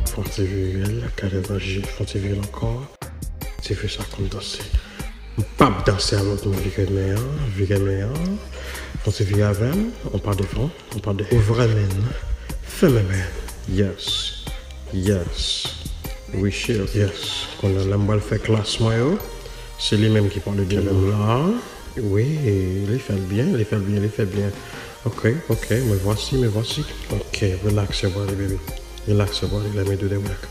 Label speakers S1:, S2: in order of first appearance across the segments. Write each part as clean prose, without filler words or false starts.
S1: Fonte viril, caravaggio, fonte viril encore. Tu fais ça comme danser. Pas danser à l'autre, viril, fonte viril avec, on parle de fond, on parle de vraiment. Femme, yes, yes. Oui, chef, yes. Quand on a fait classe, c'est lui-même qui parle bien là. Oui, il fait bien, il fait bien. Ok, me voici. Ok, relax your body, baby. Relax your body, let me do the work.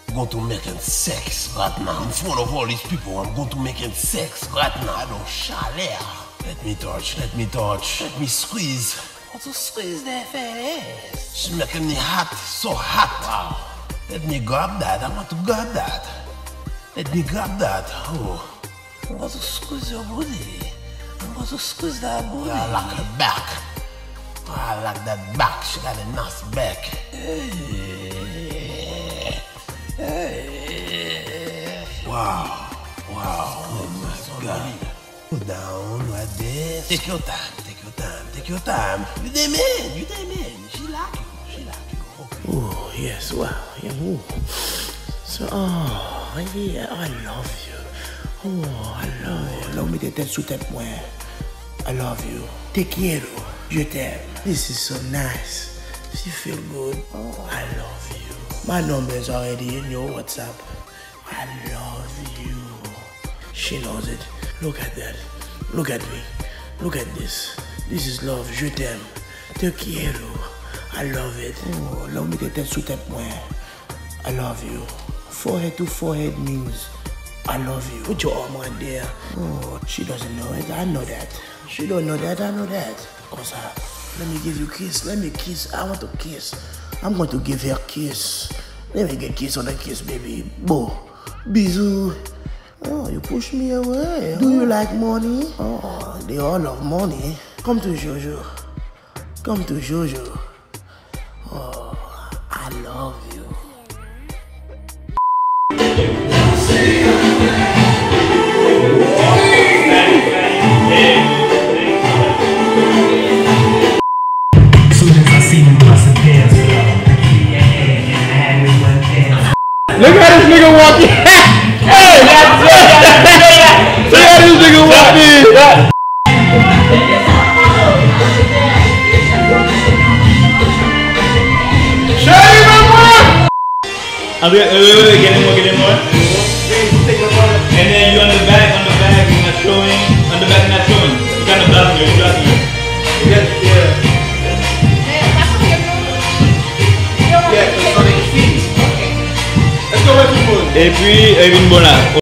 S2: I'm going to make sex right now. In front of all these people, I'm going to make sex right now. I don't chalet. Let me touch. Let me squeeze. I want to squeeze that fat ass. She's making me hot, so hot. Wow. Let me grab that. I want to grab that. Let me grab that. Oh. I want to squeeze your booty. I want to squeeze that booty. I like her back. I like that back. She got a nice back. Hey. Wow. Oh my God. Go down like this. Take your time. You the man. She like you. Okay.
S3: Oh, yes, wow. Yeah, ooh. So, yeah, I love you. Oh, I love you. Allow me to tell you that way. I love you. Te quiero. Je t'aime. This is so nice. You feel good. Oh, I love you. My number is already in your WhatsApp. I love you. She knows it. Look at that. Look at me. Look at this. This is love. Je t'aime. Te quiero. I love it. Oh, allow me to tell you that way. I love you. Forehead to forehead means I love you. Put your arm on there. Oh, she doesn't know it. I know that. She don't know that. I know that. Cause let me give you a kiss. Let me kiss. I want to kiss. I'm going to give her a kiss. Let me get kiss on the kiss, baby. Bo. Bisou. Oh, you push me away. Do you like money? Oh, they all love money. Come to Jojo. Oh, I love you.
S1: Look at this nigga walking. Hey, that's it. Look at this nigga walking.
S4: Get him more. And then you on the back, you're not showing. On the back, not showing. You kind of blocking you. Et puis, une bonne là.